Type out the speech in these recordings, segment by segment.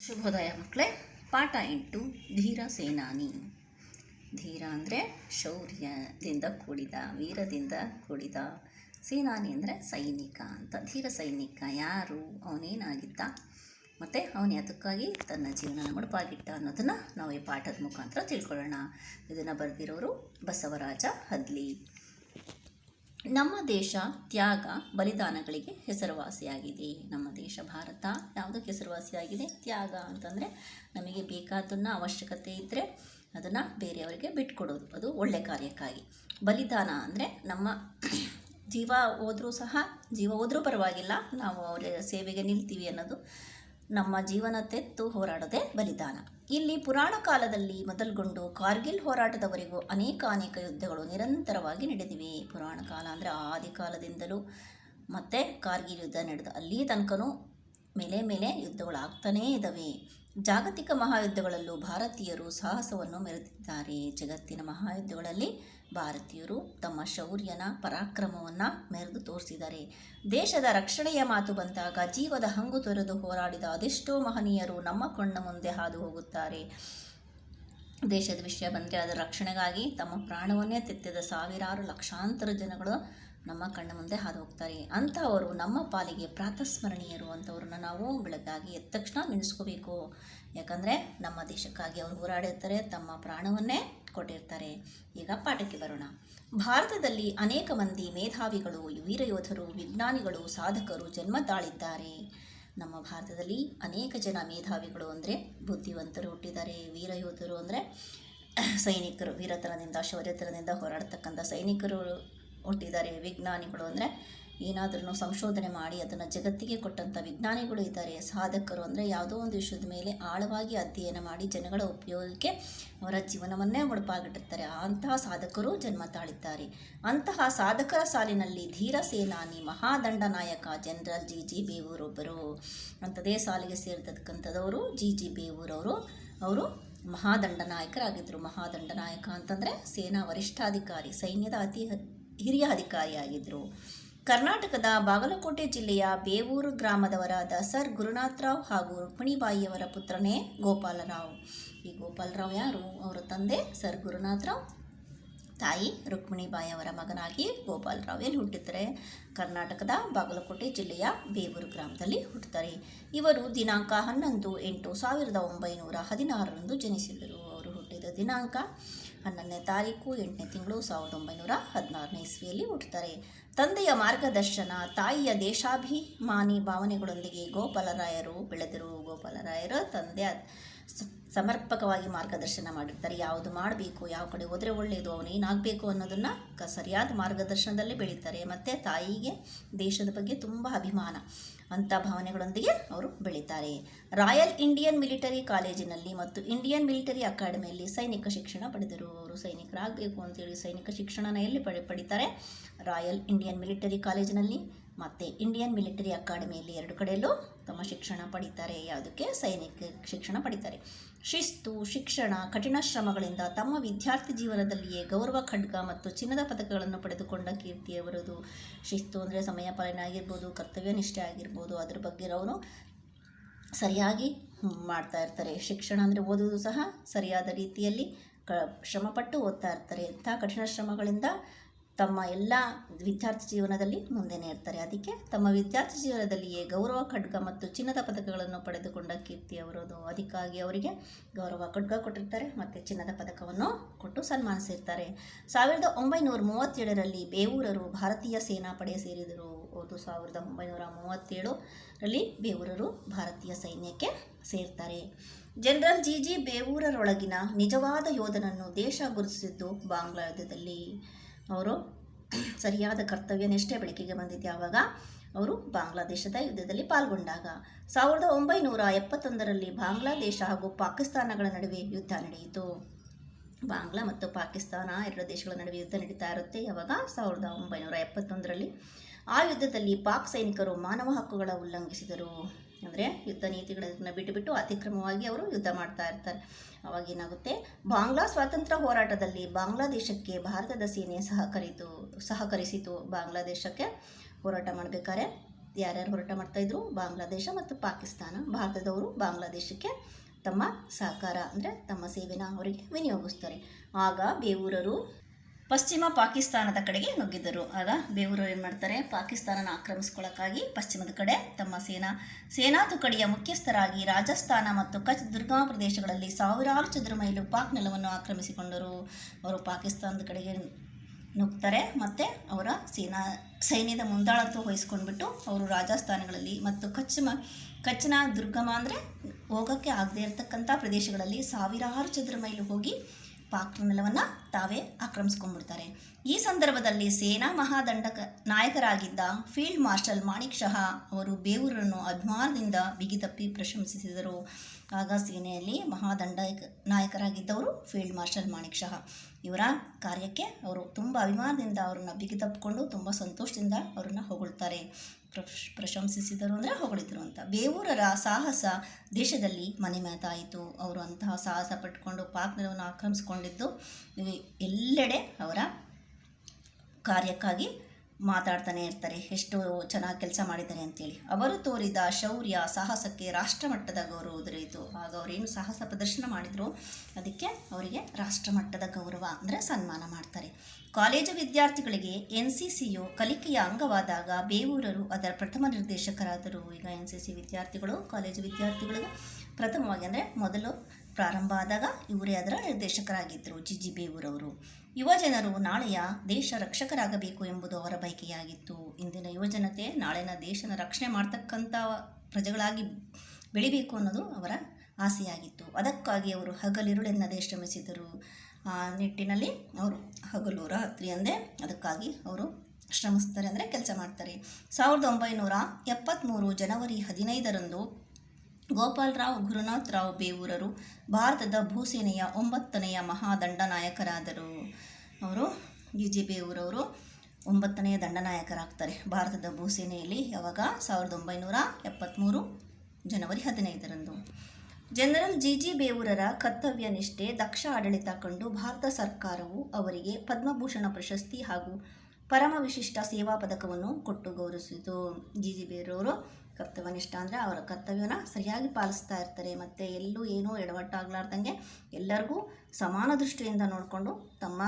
ಶುಭೋದಯ ಮಕ್ಕಳೇ. ಪಾಠ 8 ಧೀರ ಸೇನಾನಿ. ಧೀರ ಅಂದರೆ ಶೌರ್ಯದಿಂದ ಕೂಡಿದ, ವೀರದಿಂದ ಕೂಡಿದ. ಸೇನಾನಿ ಅಂದರೆ ಸೈನಿಕ ಅಂತ. ಧೀರ ಸೈನಿಕ ಯಾರು, ಅವನೇನಾಗಿದ್ದ, ಮತ್ತು ಅವನು ಅದಕ್ಕಾಗಿ ತನ್ನ ಜೀವನ ಮುಡುಪಾಗಿಟ್ಟ ಅನ್ನೋದನ್ನು ನಾವು ಈ ಪಾಠದ ಮುಖಾಂತರ ತಿಳ್ಕೊಳ್ಳೋಣ. ಇದನ್ನು ಬರೆದಿರೋರು ಬಸವರಾಜ ಹದ್ಲಿ. ನಮ್ಮ ದೇಶ ತ್ಯಾಗ ಬಲಿದಾನಗಳಿಗೆ ಹೆಸರುವಾಸಿಯಾಗಿದೆ. ನಮ್ಮ ದೇಶ ಭಾರತ ಯಾವುದಕ್ಕೆ ಹೆಸರುವಾಸಿಯಾಗಿದೆ? ತ್ಯಾಗ ಅಂತಂದರೆ ನಮಗೆ ಬೇಕಾದನ್ನು ಅವಶ್ಯಕತೆ ಇದ್ದರೆ ಅದನ್ನು ಬೇರೆಯವರಿಗೆ ಬಿಟ್ಕೊಡೋದು, ಅದು ಒಳ್ಳೆಯ ಕಾರ್ಯಕ್ಕಾಗಿ. ಬಲಿದಾನ ಅಂದರೆ ನಮ್ಮ ಜೀವ ಹೋದರೂ ಪರವಾಗಿಲ್ಲ, ನಾವು ಅವರ ಸೇವೆಗೆ ನಿಲ್ತೀವಿ ಅನ್ನೋದು. ನಮ್ಮ ಜೀವನ ತೆತ್ತು ಹೋರಾಡೋದೇ ಬಲಿದಾನ. ಇಲ್ಲಿ ಪುರಾಣ ಕಾಲದಲ್ಲಿ ಮೊದಲುಗೊಂಡು ಕಾರ್ಗಿಲ್ ಹೋರಾಟದವರೆಗೂ ಅನೇಕ ಯುದ್ಧಗಳು ನಿರಂತರವಾಗಿ ನಡೆದಿವೆ. ಪುರಾಣ ಕಾಲ ಅಂದರೆ ಆದಿಕಾಲದಿಂದಲೂ ಮತ್ತು ಕಾರ್ಗಿಲ್ ಯುದ್ಧ ನಡೆದ ಅಲ್ಲಿ ತನಕನೂ ಮೇಲೆ ಯುದ್ಧಗಳು ಆಗ್ತಾನೇ ಇದ್ದಾವೆ. ಜಾಗತಿಕ ಮಹಾಯುದ್ಧಗಳಲ್ಲೂ ಭಾರತೀಯರು ಸಾಹಸವನ್ನು ಮೆರೆದಿದ್ದಾರೆ. ಜಗತ್ತಿನ ಮಹಾಯುದ್ಧಗಳಲ್ಲಿ ಭಾರತೀಯರು ತಮ್ಮ ಶೌರ್ಯನ ಪರಾಕ್ರಮವನ್ನು ಮೆರೆದು ತೋರಿಸಿದ್ದಾರೆ. ದೇಶದ ರಕ್ಷಣೆಯ ಮಾತು ಬಂದಾಗ ಜೀವದ ಹಂಗು ತೊರೆದು ಹೋರಾಡಿದ ಅದೆಷ್ಟೋ ಮಹನೀಯರು ನಮ್ಮ ಕಣ್ಣ ಮುಂದೆ ಹಾದು ಹೋಗುತ್ತಾರೆ. ದೇಶದ ವಿಷಯ ಬಂದರೆ ಅದರ ರಕ್ಷಣೆಗಾಗಿ ತಮ್ಮ ಪ್ರಾಣವನ್ನೇ ತೆತ್ತಿದ ಸಾವಿರಾರು ಲಕ್ಷಾಂತರ ಜನಗಳು ನಮ್ಮ ಕಣ್ಣ ಮುಂದೆ ಹಾದು ಹೋಗ್ತಾರೆ. ಅಂಥವರು ನಮ್ಮ ಪಾಲಿಗೆ ಪ್ರಾತಸ್ಮರಣೀಯರು. ಅಂಥವ್ರನ್ನ ನಾವು ಬೆಳಗಾಗಿ ಎದ್ದ ತಕ್ಷಣ ನೆನೆಸ್ಕೋಬೇಕು. ಯಾಕಂದರೆ ನಮ್ಮ ದೇಶಕ್ಕಾಗಿ ಅವರು ಹೋರಾಡಿರ್ತಾರೆ, ತಮ್ಮ ಪ್ರಾಣವನ್ನೇ ಕೊಟ್ಟಿರ್ತಾರೆ. ಈಗ ಪಾಠಕ್ಕೆ ಬರೋಣ. ಭಾರತದಲ್ಲಿ ಅನೇಕ ಮಂದಿ ಮೇಧಾವಿಗಳು, ವೀರಯೋಧರು, ವಿಜ್ಞಾನಿಗಳು, ಸಾಧಕರು ಜನ್ಮ ತಾಳಿದ್ದಾರೆ. ನಮ್ಮ ಭಾರತದಲ್ಲಿ ಅನೇಕ ಜನ ಮೇಧಾವಿಗಳು ಅಂದರೆ ಬುದ್ಧಿವಂತರು ಹುಟ್ಟಿದ್ದಾರೆ. ವೀರಯೋಧರು ಅಂದರೆ ಸೈನಿಕರು, ವೀರತನದಿಂದ ಶೌರ್ಯತನದಿಂದ ಹೋರಾಡ್ತಕ್ಕಂಥ ಸೈನಿಕರು ಹುಟ್ಟಿದ್ದಾರೆ. ವಿಜ್ಞಾನಿಗಳು ಅಂದರೆ ಏನಾದ್ರೂ ಸಂಶೋಧನೆ ಮಾಡಿ ಅದನ್ನು ಜಗತ್ತಿಗೆ ಕೊಟ್ಟಂಥ ವಿಜ್ಞಾನಿಗಳು ಇದ್ದಾರೆ. ಸಾಧಕರು ಅಂದರೆ ಯಾವುದೋ ಒಂದು ವಿಷಯದ ಮೇಲೆ ಆಳವಾಗಿ ಅಧ್ಯಯನ ಮಾಡಿ ಜನಗಳ ಉಪಯೋಗಕ್ಕೆ ಅವರ ಜೀವನವನ್ನೇ ಮುಡುಪಾಗಿಟ್ಟಿರ್ತಾರೆ. ಅಂತಹ ಸಾಧಕರು ಜನ್ಮ ತಾಳಿದ್ದಾರೆ. ಅಂತಹ ಸಾಧಕರ ಸಾಲಿನಲ್ಲಿ ಧೀರ ಸೇನಾನಿ ಮಹಾದಂಡನಾಯಕ ಜನರಲ್ ಜಿ ಬೇವೂರೊಬ್ಬರು. ಅಂಥದೇ ಸಾಲಿಗೆ ಸೇರಿರ್ತಕ್ಕಂಥದವರು ಜಿ ಬೇವೂರವರು. ಅವರು ಮಹಾದಂಡನಾಯಕರಾಗಿದ್ದರು. ಮಹಾದಂಡನಾಯಕ ಅಂತಂದರೆ ಸೇನಾ ವರಿಷ್ಠಾಧಿಕಾರಿ, ಸೈನ್ಯದ ಅತಿ ಹಿರಿಯ ಅಧಿಕಾರಿಯಾಗಿದ್ದರು. ಕರ್ನಾಟಕದ ಬಾಗಲಕೋಟೆ ಜಿಲ್ಲೆಯ ಬೇವೂರು ಗ್ರಾಮದವರಾದ ಸರ್ ಗುರುನಾಥರಾವ್ ಹಾಗೂ ರುಕ್ಮಿಣಿಬಾಯಿಯವರ ಪುತ್ರನೇ ಗೋಪಾಲರಾವ್. ಈ ಗೋಪಾಲರಾವ್ ಯಾರು? ಅವರ ತಂದೆ ಸರ್ ಗುರುನಾಥರಾವ್, ತಾಯಿ ರುಕ್ಮಿಣಿಬಾಯಿಯವರ ಮಗನಾಗಿ ಗೋಪಾಲರಾವ್ ಎಲ್ಲಿ ಹುಟ್ಟುತ್ತಾರೆ? ಕರ್ನಾಟಕದ ಬಾಗಲಕೋಟೆ ಜಿಲ್ಲೆಯ ಬೇವೂರು ಗ್ರಾಮದಲ್ಲಿ ಹುಟ್ಟುತ್ತಾರೆ. ಇವರು ದಿನಾಂಕ 11/8/1916 ಜನಿಸಿದರು. ಅವರು ಹುಟ್ಟಿದ ದಿನಾಂಕ 11ನೇ ತಾರೀಕು 8ನೇ ತಿಂಗಳು 1916ನೇ ಇಸ್ವಿಯಲ್ಲಿ ಹುಟ್ಟುತ್ತಾರೆ. ತಂದೆಯ ಮಾರ್ಗದರ್ಶನ, ತಾಯಿಯ ದೇಶಾಭಿಮಾನಿ ಭಾವನೆಗಳೊಂದಿಗೆ ಗೋಪಾಲರಾಯರು ಬೆಳೆದರು. ಗೋಪಾಲರಾಯರ ತಂದೆ ಸಮರ್ಪಕವಾಗಿ ಮಾರ್ಗದರ್ಶನ ಮಾಡಿರ್ತಾರೆ. ಯಾವುದು ಮಾಡಬೇಕು, ಯಾವ ಕಡೆ ಹೋದರೆ ಒಳ್ಳೆಯದು, ಅವನೇನಾಗಬೇಕು ಅನ್ನೋದನ್ನು ಸರಿಯಾದ ಮಾರ್ಗದರ್ಶನದಲ್ಲೇ ಬೆಳೀತಾರೆ. ಮತ್ತು ತಾಯಿಗೆ ದೇಶದ ಬಗ್ಗೆ ತುಂಬ ಅಭಿಮಾನ, ಅಂಥ ಭಾವನೆಗಳೊಂದಿಗೆ ಅವರು ಬೆಳೀತಾರೆ. ರಾಯಲ್ ಇಂಡಿಯನ್ ಮಿಲಿಟರಿ ಕಾಲೇಜಿನಲ್ಲಿ ಮತ್ತು ಇಂಡಿಯನ್ ಮಿಲಿಟರಿ ಅಕಾಡೆಮಿಯಲ್ಲಿ ಸೈನಿಕ ಶಿಕ್ಷಣ ಪಡೆದರು. ಅವರು ಸೈನಿಕರಾಗಬೇಕು ಅಂತೇಳಿ ಸೈನಿಕ ಶಿಕ್ಷಣನ ಎಲ್ಲಿ ಪಡಿತಾರೆ? ರಾಯಲ್ ಇಂಡಿಯನ್ ಮಿಲಿಟರಿ ಕಾಲೇಜಿನಲ್ಲಿ ಮತ್ತು ಇಂಡಿಯನ್ ಮಿಲಿಟರಿ ಅಕಾಡೆಮಿಯಲ್ಲಿ ಎರಡು ಕಡೆಯಲ್ಲೂ ತಮ್ಮ ಶಿಕ್ಷಣ ಪಡೀತಾರೆ. ಯಾವುದಕ್ಕೆ? ಸೈನಿಕ ಶಿಕ್ಷಣ ಪಡೀತಾರೆ. ಶಿಸ್ತು, ಶಿಕ್ಷಣ, ಕಠಿಣ ಶ್ರಮಗಳಿಂದ ತಮ್ಮ ವಿದ್ಯಾರ್ಥಿ ಜೀವನದಲ್ಲಿಯೇ ಗೌರವ ಖಡ್ಗ ಮತ್ತು ಚಿನ್ನದ ಪದಕಗಳನ್ನು ಪಡೆದುಕೊಂಡ ಕೀರ್ತಿಯವರದು. ಶಿಸ್ತು ಅಂದರೆ ಸಮಯ ಪಾಲನೆ ಆಗಿರ್ಬೋದು, ಕರ್ತವ್ಯ ನಿಷ್ಠೆ ಆಗಿರ್ಬೋದು, ಅದ್ರ ಬಗ್ಗೆ ಅವರು ಸರಿಯಾಗಿ ಮಾಡ್ತಾ ಇರ್ತಾರೆ. ಶಿಕ್ಷಣ ಅಂದರೆ ಓದುವುದು ಸಹ ಸರಿಯಾದ ರೀತಿಯಲ್ಲಿ ಶ್ರಮಪಟ್ಟು ಓದ್ತಾ ಇರ್ತಾರೆ. ಇಂಥ ಕಠಿಣ ಶ್ರಮಗಳಿಂದ ತಮ್ಮ ಎಲ್ಲ ವಿದ್ಯಾರ್ಥಿ ಜೀವನದಲ್ಲಿ ಮುಂದೆನೇ ಇರ್ತಾರೆ. ಅದಕ್ಕೆ ತಮ್ಮ ವಿದ್ಯಾರ್ಥಿ ಜೀವನದಲ್ಲಿಯೇ ಗೌರವ ಖಡ್ಗ ಮತ್ತು ಚಿನ್ನದ ಪದಕಗಳನ್ನು ಪಡೆದುಕೊಂಡ ಕೀರ್ತಿ ಅವರದು. ಅದಕ್ಕಾಗಿ ಅವರಿಗೆ ಗೌರವ ಖಡ್ಗ ಕೊಟ್ಟಿರ್ತಾರೆ ಮತ್ತು ಚಿನ್ನದ ಪದಕವನ್ನು ಕೊಟ್ಟು ಸನ್ಮಾನಿಸಿರ್ತಾರೆ. 1937ರಲ್ಲಿ ಬೇವೂರರು ಭಾರತೀಯ ಸೇನಾಪಡೆ ಸೇರಿದರು. 1937ರಲ್ಲಿ ಬೇವೂರರು ಭಾರತೀಯ ಸೈನ್ಯಕ್ಕೆ ಸೇರ್ತಾರೆ. ಜನರಲ್ ಜಿ ಬೇವೂರರೊಳಗಿನ ನಿಜವಾದ ಯೋಧನನ್ನು ದೇಶ ಗುರುತಿಸಿದ್ದು ಬಾಂಗ್ಲಾ ಯುದ್ಧದಲ್ಲಿ. ಅವರು ಸರಿಯಾದ ಕರ್ತವ್ಯ ನಿಷ್ಠೆ ಬೆಳಕಿಗೆ ಬಂದಿದ್ದು ಯಾವಾಗ? ಅವರು ಬಾಂಗ್ಲಾದೇಶದ ಯುದ್ಧದಲ್ಲಿ ಪಾಲ್ಗೊಂಡಾಗ. 1971ರಲ್ಲಿ ಬಾಂಗ್ಲಾದೇಶ ಹಾಗೂ ಪಾಕಿಸ್ತಾನಗಳ ನಡುವೆ ಯುದ್ಧ ನಡೆಯಿತು. ಬಾಂಗ್ಲಾ ಮತ್ತು ಪಾಕಿಸ್ತಾನ ಎರಡು ದೇಶಗಳ ನಡುವೆ ಯುದ್ಧ ನಡೀತಾ ಇರುತ್ತೆ. ಯಾವಾಗ? 1971ರಲ್ಲಿ. ಆ ಯುದ್ಧದಲ್ಲಿ ಪಾಕ್ ಸೈನಿಕರು ಮಾನವ ಹಕ್ಕುಗಳ ಉಲ್ಲಂಘಿಸಿದರು. ಅಂದರೆ ಯುದ್ಧ ನೀತಿಗಳನ್ನು ಬಿಟ್ಟು ಅತಿಕ್ರಮವಾಗಿ ಅವರು ಯುದ್ಧ ಮಾಡ್ತಾ ಇರ್ತಾರೆ. ಅವಾಗೇನಾಗುತ್ತೆ? ಬಾಂಗ್ಲಾ ಸ್ವಾತಂತ್ರ್ಯ ಹೋರಾಟದಲ್ಲಿ ಬಾಂಗ್ಲಾದೇಶಕ್ಕೆ ಭಾರತದ ಸೇನೆ ಸಹಕರಿಸಿತು. ಬಾಂಗ್ಲಾದೇಶಕ್ಕೆ ಹೋರಾಟ ಮಾಡಬೇಕಾದ್ರೆ ಯಾರ್ಯಾರು ಹೋರಾಟ ಮಾಡ್ತಾಯಿದ್ರು? ಬಾಂಗ್ಲಾದೇಶ ಮತ್ತು ಪಾಕಿಸ್ತಾನ. ಭಾರತದವರು ಬಾಂಗ್ಲಾದೇಶಕ್ಕೆ ತಮ್ಮ ಸಹಕಾರ ಅಂದರೆ ತಮ್ಮ ಸೇವೆನ ಅವರಿಗೆ ವಿನಿಯೋಗಿಸ್ತಾರೆ. ಆಗ ಬೇವೂರರು ಪಶ್ಚಿಮ ಪಾಕಿಸ್ತಾನದ ಕಡೆಗೆ ನುಗ್ಗಿದ್ದರು. ಆಗ ಬೇವೂರರು ಏನು ಮಾಡ್ತಾರೆ? ಪಾಕಿಸ್ತಾನನ ಆಕ್ರಮಿಸ್ಕೊಳ್ಳೋಕ್ಕಾಗಿ ಪಶ್ಚಿಮದ ಕಡೆ ತಮ್ಮ ಸೇನಾ ತುಕಡಿಯ ಮುಖ್ಯಸ್ಥರಾಗಿ ರಾಜಸ್ಥಾನ ಮತ್ತು ಕಚ್ ದುರ್ಗಮ ಪ್ರದೇಶಗಳಲ್ಲಿ ಸಾವಿರಾರು ಚದುರ ಮೈಲು ಪಾಕ್ ನೆಲವನ್ನು ಆಕ್ರಮಿಸಿಕೊಂಡರು. ಅವರು ಪಾಕಿಸ್ತಾನದ ಕಡೆಗೆ ನುಗ್ತಾರೆ ಮತ್ತು ಅವರ ಸೈನ್ಯದ ಮುಂದಾಳತ್ವ ವಹಿಸ್ಕೊಂಡ್ಬಿಟ್ಟು ಅವರು ರಾಜಸ್ಥಾನಗಳಲ್ಲಿ ಮತ್ತು ಕಚ್ನ ದುರ್ಗಮ ಅಂದರೆ ಹೋಗೋಕ್ಕೆ ಆಗದೇ ಇರತಕ್ಕಂಥ ಪ್ರದೇಶಗಳಲ್ಲಿ ಸಾವಿರಾರು ಚದುರ ಮೈಲು ಹೋಗಿ ಪಾಕ್ ನೆಲವನ್ನು ತಾವೇ ಆಕ್ರಮಿಸ್ಕೊಂಡ್ಬಿಡ್ತಾರೆ. ಈ ಸಂದರ್ಭದಲ್ಲಿ ಸೇನಾ ನಾಯಕರಾಗಿದ್ದ ಫೀಲ್ಡ್ ಮಾರ್ಷಲ್ ಮಾಣಿಕ್ ಶಹಾ ಅವರು ಬೇವೂರನ್ನು ಅಭಿಮಾನದಿಂದ ಬಿಗಿತಪ್ಪಿ ಪ್ರಶಂಸಿಸಿದರು. ಆಗ ಸೇನೆಯಲ್ಲಿ ನಾಯಕರಾಗಿದ್ದವರು ಫೀಲ್ಡ್ ಮಾರ್ಷಲ್ ಮಾಣಿಕ್ ಶಹಾ. ಇವರ ಕಾರ್ಯಕ್ಕೆ ಅವರು ತುಂಬ ಅಭಿಮಾನದಿಂದ ಅವರನ್ನು ಬಿಗಿತಪ್ಪಿಕೊಂಡು ತುಂಬ ಸಂತೋಷದಿಂದ ಅವರನ್ನು ಹೊಗಳ್ತಾರೆ. ಪ್ರಶಂಸಿಸಿದರು ಅಂದರೆ ಹೊಗಳಿದ್ರು ಅಂತ. ಬೇವೂರರ ಸಾಹಸ ದೇಶದಲ್ಲಿ ಮನೆ ಮಾತಾಯಿತು. ಅವರು ಅಂತಹ ಸಾಹಸ ಪಟ್ಕೊಂಡು ಪಾಕ್ ನೆಲವನ್ನು ಆಕ್ರಮಿಸ್ಕೊಂಡಿದ್ದು ಎಲ್ಲೆಡೆ ಅವರ ಕಾರ್ಯಕ್ಕಾಗಿ ಮಾತಾಡ್ತಾನೆ ಇರ್ತಾರೆ, ಎಷ್ಟು ಚೆನ್ನಾಗಿ ಕೆಲಸ ಮಾಡಿದ್ದಾರೆ ಅಂತೇಳಿ. ಅವರು ತೋರಿದ ಶೌರ್ಯ ಸಾಹಸಕ್ಕೆ ರಾಷ್ಟ್ರಮಟ್ಟದ ಗೌರವ ದೊರೆಯಿತು. ಆಗ ಅವರೇನು ಸಾಹಸ ಪ್ರದರ್ಶನ ಮಾಡಿದರು, ಅದಕ್ಕೆ ಅವರಿಗೆ ರಾಷ್ಟ್ರಮಟ್ಟದ ಗೌರವ ಅಂದರೆ ಸನ್ಮಾನ ಮಾಡ್ತಾರೆ. ಕಾಲೇಜು ವಿದ್ಯಾರ್ಥಿಗಳಿಗೆ NCCಯು ಕಲಿಕೆಯ ಅಂಗವಾದಾಗ ಬೇವೂರರು ಅದರ ಪ್ರಥಮ ನಿರ್ದೇಶಕರಾದರು. ಈಗ NCC ವಿದ್ಯಾರ್ಥಿಗಳು ಕಾಲೇಜು ವಿದ್ಯಾರ್ಥಿಗಳಿಗೆ ಪ್ರಥಮವಾಗಿ ಅಂದರೆ ಮೊದಲು ಪ್ರಾರಂಭ ಆದಾಗ ಇವರೇ ಅದರ ನಿರ್ದೇಶಕರಾಗಿದ್ದರು. GG ಬೇವೂರವರು. ಯುವಜನರು ನಾಳೆಯ ದೇಶ ರಕ್ಷಕರಾಗಬೇಕು ಎಂಬುದು ಅವರ ಬಯಕೆಯಾಗಿತ್ತು. ಇಂದಿನ ಯುವಜನತೆ ನಾಳಿನ ದೇಶನ ರಕ್ಷಣೆ ಮಾಡ್ತಕ್ಕಂಥ ಪ್ರಜೆಗಳಾಗಿ ಬೆಳಿಬೇಕು ಅನ್ನೋದು ಅವರ ಆಸೆಯಾಗಿತ್ತು. ಅದಕ್ಕಾಗಿ ಅವರು ಹಗಲಿರುಳೆನ್ನದೇ ಶ್ರಮಿಸಿದರು. ಆ ನಿಟ್ಟಿನಲ್ಲಿ ಅವರು ಹಗಲು ರಾತ್ರಿ ಅಂದೇ ಅದಕ್ಕಾಗಿ ಅವರು ಶ್ರಮಿಸ್ತಾರೆ ಅಂದರೆ ಕೆಲಸ ಮಾಡ್ತಾರೆ. 1973 ಜನವರಿ 15ರಂದು ಗೋಪಾಲರಾವ್ ಗುರುನಾಥ್ ರಾವ್ ಬೇವೂರರು ಭಾರತದ ಭೂಸೇನೆಯ 9ನೆಯ ಮಹಾದಂಡನಾಯಕರಾದರು. ಅವರು GG ಬೇವೂರವರು 9ನೆಯ ದಂಡನಾಯಕರಾಗ್ತಾರೆ ಭಾರತದ ಭೂಸೇನೆಯಲ್ಲಿ. ಯಾವಾಗ? 1973 ಜನವರಿ 15ರಂದು. ಜನರಲ್ GG ಬೇವೂರರ ಕರ್ತವ್ಯ ನಿಷ್ಠೆ, ದಕ್ಷ ಆಡಳಿತ ಕಂಡು ಭಾರತ ಸರ್ಕಾರವು ಅವರಿಗೆ ಪದ್ಮಭೂಷಣ ಪ್ರಶಸ್ತಿ ಹಾಗೂ ಪರಮ ವಿಶಿಷ್ಟ ಸೇವಾ ಪದಕವನ್ನು ಕೊಟ್ಟು ಗೌರವಿಸಿತು. GG ಬೇವೂರವರು ಕರ್ತವ್ಯನಿಷ್ಠ ಅಂದರೆ ಅವರ ಕರ್ತವ್ಯನ ಸರಿಯಾಗಿ ಪಾಲಿಸ್ತಾ ಇರ್ತಾರೆ ಮತ್ತು ಎಲ್ಲೂ ಏನೂ ಎಡವಟ್ಟಾಗಲಾರ್ದಂಗೆ ಎಲ್ಲರಿಗೂ ಸಮಾನ ದೃಷ್ಟಿಯಿಂದ ನೋಡಿಕೊಂಡು ತಮ್ಮ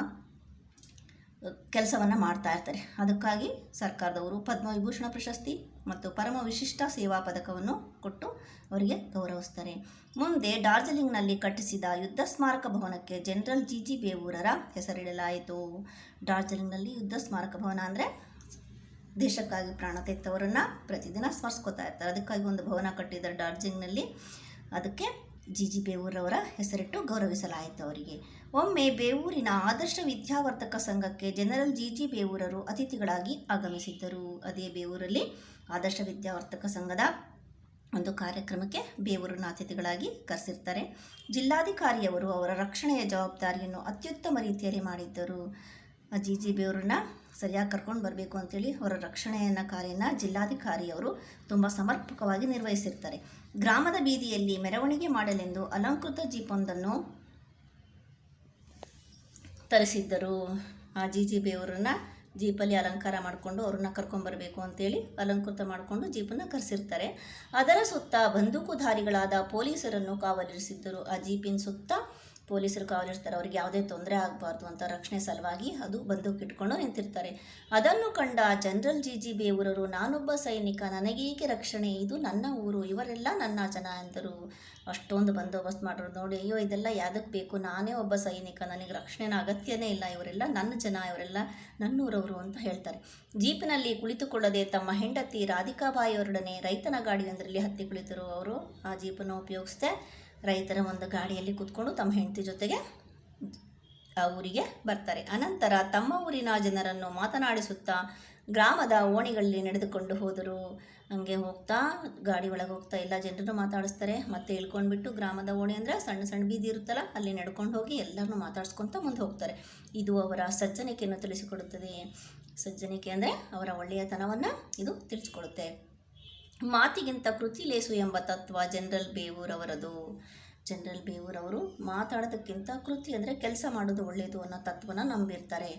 ಕೆಲಸವನ್ನು ಮಾಡ್ತಾ ಇರ್ತಾರೆ. ಅದಕ್ಕಾಗಿ ಸರ್ಕಾರದವರು ಪದ್ಮವಿಭೂಷಣ ಪ್ರಶಸ್ತಿ ಮತ್ತು ಪರಮ ವಿಶಿಷ್ಟ ಸೇವಾ ಪದಕವನ್ನು ಕೊಟ್ಟು ಅವರಿಗೆ ಗೌರವಿಸ್ತಾರೆ. ಮುಂದೆ ಡಾರ್ಜಿಲಿಂಗ್ನಲ್ಲಿ ಕಟ್ಟಿಸಿದ ಯುದ್ಧ ಸ್ಮಾರಕ ಭವನಕ್ಕೆ ಜನರಲ್ GG ಬೇವೂರರ ಹೆಸರಿಡಲಾಯಿತು. ಡಾರ್ಜಿಲಿಂಗ್ನಲ್ಲಿ ಯುದ್ಧ ಸ್ಮಾರಕ ಭವನ ಅಂದರೆ ದೇಶಕ್ಕಾಗಿ ಪ್ರಾಣ ತೆತ್ತವರನ್ನು ಪ್ರತಿದಿನ ಸ್ಮರಿಸ್ಕೋತಾ ಇರ್ತಾರೆ. ಅದಕ್ಕಾಗಿ ಒಂದು ಭವನ ಕಟ್ಟಿದ್ದಾರೆ ಡಾರ್ಜಿಲಿಂಗ್ನಲ್ಲಿ. ಅದಕ್ಕೆ GG ಬೇವೂರವರ ಹೆಸರಿಟ್ಟು ಗೌರವಿಸಲಾಯಿತು ಅವರಿಗೆ. ಒಮ್ಮೆ ಬೇವೂರಿನ ಆದರ್ಶ ವಿದ್ಯಾವರ್ಧಕ ಸಂಘಕ್ಕೆ ಜನರಲ್ GG ಬೇವೂರರು ಅತಿಥಿಗಳಾಗಿ ಆಗಮಿಸಿದ್ದರು. ಅದೇ ಬೇವೂರಲ್ಲಿ ಆದರ್ಶ ವಿದ್ಯಾವರ್ಧಕ ಸಂಘದ ಒಂದು ಕಾರ್ಯಕ್ರಮಕ್ಕೆ ಬೇವೂರನ್ನ ಅತಿಥಿಗಳಾಗಿ ಕರೆಸಿರ್ತಾರೆ. ಜಿಲ್ಲಾಧಿಕಾರಿಯವರು ಅವರ ರಕ್ಷಣೆಯ ಜವಾಬ್ದಾರಿಯನ್ನು ಅತ್ಯುತ್ತಮ ರೀತಿಯಲ್ಲಿ ಮಾಡಿದ್ದರು. GG ಬೇವೂರನ್ನ ಸರಿಯಾಗಿ ಕರ್ಕೊಂಡು ಬರಬೇಕು ಅಂತೇಳಿ ಅವರ ರಕ್ಷಣೆಯನ್ನು ಕಾರ್ಯನ ಜಿಲ್ಲಾಧಿಕಾರಿಯವರು ತುಂಬ ಸಮರ್ಪಕವಾಗಿ ನಿರ್ವಹಿಸಿರ್ತಾರೆ. ಗ್ರಾಮದ ಬೀದಿಯಲ್ಲಿ ಮೆರವಣಿಗೆ ಮಾಡಲೆಂದು ಅಲಂಕೃತ ಜೀಪೊಂದನ್ನು ತರಿಸಿದ್ದರು. ಆ GG ಬೇವೂರನ್ನ ಜೀಪಲ್ಲಿ ಅಲಂಕಾರ ಮಾಡಿಕೊಂಡು ಅವ್ರನ್ನ ಕರ್ಕೊಂಬರಬೇಕು ಅಂತೇಳಿ ಅಲಂಕೃತ ಮಾಡಿಕೊಂಡು ಜೀಪನ್ನು ಕರೆಸಿರ್ತಾರೆ. ಅದರ ಸುತ್ತ ಬಂದೂಕುಧಾರಿಗಳಾದ ಪೊಲೀಸರನ್ನು ಕಾವಲಿರಿಸಿದ್ದರು. ಆ ಜೀಪಿನ ಸುತ್ತ ಪೊಲೀಸರು ಕಾವಲಿರ್ತಾರೆ, ಅವ್ರಿಗೆ ಯಾವುದೇ ತೊಂದರೆ ಆಗಬಾರ್ದು ಅಂತ ರಕ್ಷಣೆ ಸಲುವಾಗಿ ಅದು ಬಂದೂಕಿಟ್ಕೊಂಡು ನಿಂತಿರ್ತಾರೆ. ಅದನ್ನು ಕಂಡ ಜನರಲ್ GG ಬೇವೂರರು, ನಾನೊಬ್ಬ ಸೈನಿಕ, ನನಗೇಕೆ ರಕ್ಷಣೆ, ಇದು ನನ್ನ ಊರು, ಇವರೆಲ್ಲ ನನ್ನ ಜನ ಎಂದರು. ಅಷ್ಟೊಂದು ಬಂದೋಬಸ್ತ್ ಮಾಡೋದು ನೋಡಿ, ಅಯ್ಯೋ ಇದೆಲ್ಲ ಯಾವುದಕ್ಕೆ ಬೇಕು, ನಾನೇ ಒಬ್ಬ ಸೈನಿಕ, ನನಗೆ ರಕ್ಷಣೆನ ಅಗತ್ಯನೇ ಇಲ್ಲ, ಇವರೆಲ್ಲ ನನ್ನ ಜನ, ಇವರೆಲ್ಲ ನನ್ನೂರವರು ಅಂತ ಹೇಳ್ತಾರೆ. ಜೀಪಿನಲ್ಲಿ ಕುಳಿತುಕೊಳ್ಳದೆ ತಮ್ಮ ಹೆಂಡತಿ ರಾಧಿಕಾಬಾಯಿಯವರೊಡನೆ ರೈತನ ಗಾಡಿಯೊಂದರಲ್ಲಿ ಹತ್ತಿ ಕುಳಿತರು. ಅವರು ಆ ಜೀಪನ್ನು ಉಪಯೋಗಿಸದೆ ರೈತರ ಒಂದು ಗಾಡಿಯಲ್ಲಿ ಕೂತ್ಕೊಂಡು ತಮ್ಮ ಹೆಂಡತಿ ಜೊತೆಗೆ ಆ ಊರಿಗೆ ಬರ್ತಾರೆ. ಅನಂತರ ತಮ್ಮ ಊರಿನ ಜನರನ್ನು ಮಾತನಾಡಿಸುತ್ತಾ ಗ್ರಾಮದ ಓಣಿಗಳಲ್ಲಿ ನಡೆದುಕೊಂಡು ಹೋದರು. ಹಂಗೆ ಹೋಗ್ತಾ ಗಾಡಿ ಒಳಗೆ ಹೋಗ್ತಾ ಎಲ್ಲ ಜನರನ್ನು ಮಾತಾಡಿಸ್ತಾರೆ. ಮತ್ತೆ ಇಳ್ಕೊಂಡ್ಬಿಟ್ಟು ಗ್ರಾಮದ ಓಣಿ ಅಂದರೆ ಸಣ್ಣ ಸಣ್ಣ ಬೀದಿ ಇರುತ್ತಲ್ಲ, ಅಲ್ಲಿ ನಡ್ಕೊಂಡು ಹೋಗಿ ಎಲ್ಲರನ್ನೂ ಮಾತಾಡ್ಸ್ಕೊತ ಮುಂದೆ ಹೋಗ್ತಾರೆ. ಇದು ಅವರ ಸಜ್ಜನಿಕೆಯನ್ನು ತಿಳಿಸಿಕೊಡುತ್ತದೆ. ಸಜ್ಜನಿಕೆ ಅಂದರೆ ಅವರ ಒಳ್ಳೆಯತನವನ್ನು ಇದು ತಿಳಿಸ್ಕೊಡುತ್ತೆ. ಮಾತಿಗಿಂತ ಕೃತಿ ಲೇಸು ಎಂಬ ತತ್ವ ಜನರಲ್ ಬೇವೂರವರದು. ಜನರಲ್ ಬೇವೂರವರು ಮಾತಾಡೋದಕ್ಕಿಂತ ಕೃತಿ ಅಂದರೆ ಕೆಲಸ ಮಾಡೋದು ಒಳ್ಳೆಯದು ಅನ್ನೋ ತತ್ವನ ನಂಬಿರ್ತಾರೆ.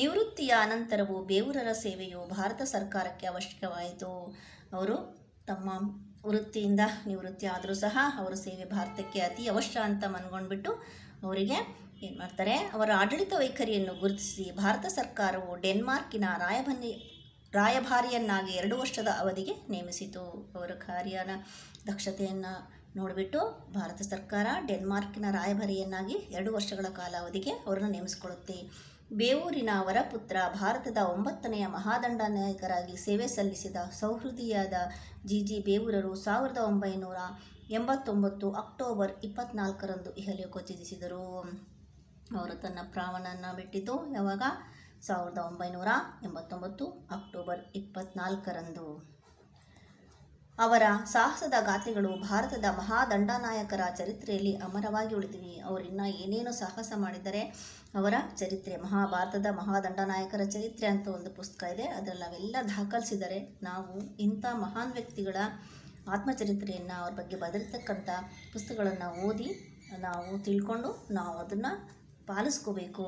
ನಿವೃತ್ತಿಯ ಅನಂತರವೂ ಬೇವೂರರ ಸೇವೆಯು ಭಾರತ ಸರ್ಕಾರಕ್ಕೆ ಅವಶ್ಯಕವಾಯಿತು. ಅವರು ತಮ್ಮ ವೃತ್ತಿಯಿಂದ ನಿವೃತ್ತಿ ಆದರೂ ಸಹ ಅವರ ಸೇವೆ ಭಾರತಕ್ಕೆ ಅತಿ ಅವಶ್ಯ ಅಂತ ಮನ್ಗೊಂಡ್ಬಿಟ್ಟು ಅವರಿಗೆ ಏನು ಮಾಡ್ತಾರೆ, ಅವರ ಆಡಳಿತ ವೈಖರಿಯನ್ನು ಗುರುತಿಸಿ ಭಾರತ ಸರ್ಕಾರವು ಡೆನ್ಮಾರ್ಕಿನ ರಾಯಭಾರಿಯನ್ನಾಗಿ 2 ವರ್ಷದ ಅವಧಿಗೆ ನೇಮಿಸಿತು. ಅವರ ಕಾರ್ಯನ ದಕ್ಷತೆಯನ್ನು ನೋಡಿಬಿಟ್ಟು ಭಾರತ ಸರ್ಕಾರ ಡೆನ್ಮಾರ್ಕಿನ ರಾಯಭಾರಿಯನ್ನಾಗಿ 2 ವರ್ಷಗಳ ಕಾಲಾವಧಿಗೆ ಅವರನ್ನು ನೇಮಿಸಿಕೊಳ್ಳುತ್ತೆ. ಬೇವೂರಿನ ಅವರ ಪುತ್ರ ಭಾರತದ 9ನೇ ಮಹಾದಂಡನಾಯಕರಾಗಿ ಸೇವೆ ಸಲ್ಲಿಸಿದ ಸಹೃದಯಿಯಾದ ಜಿ ಬೇವೂರರು 1989 ಅಕ್ಟೋಬರ್ 24ರಂದು ಇಹಲೋಕ ತ್ಯಜಿಸಿದರು. ಅವರು ತನ್ನ ಪ್ರಾಣವನ್ನು ಬಿಟ್ಟಿದ್ದು ಯಾವಾಗ? 1989 ಅಕ್ಟೋಬರ್ 24ರಂದು. ಅವರ ಸಾಹಸದ ಗಾಥೆಗಳು ಭಾರತದ ಮಹಾದಂಡನಾಯಕರ ಚರಿತ್ರೆಯಲ್ಲಿ ಅಮರವಾಗಿ ಉಳಿದಿವೆ. ಅವರು ಇನ್ನೂ ಏನೇನು ಸಾಹಸ ಮಾಡಿದ್ದಾರೆ ಅವರ ಚರಿತ್ರೆ, ಮಹಾಭಾರತದ ಮಹಾದಂಡನಾಯಕರ ಚರಿತ್ರೆ ಅಂತ ಒಂದು ಪುಸ್ತಕ ಇದೆ, ಅದರಲ್ಲಿ ಅವೆಲ್ಲ ದಾಖಲಿಸಿದ್ದಾರೆ. ನಾವು ಇಂಥ ಮಹಾನ್ ವ್ಯಕ್ತಿಗಳ ಆತ್ಮಚರಿತ್ರೆಯನ್ನು, ಅವ್ರ ಬಗ್ಗೆ ಬರೆದಿರ್ತಕ್ಕಂಥ ಪುಸ್ತಕಗಳನ್ನು ಓದಿ ನಾವು ತಿಳ್ಕೊಂಡು ನಾವು ಅದನ್ನು ಪಾಲಿಸ್ಕೋಬೇಕು.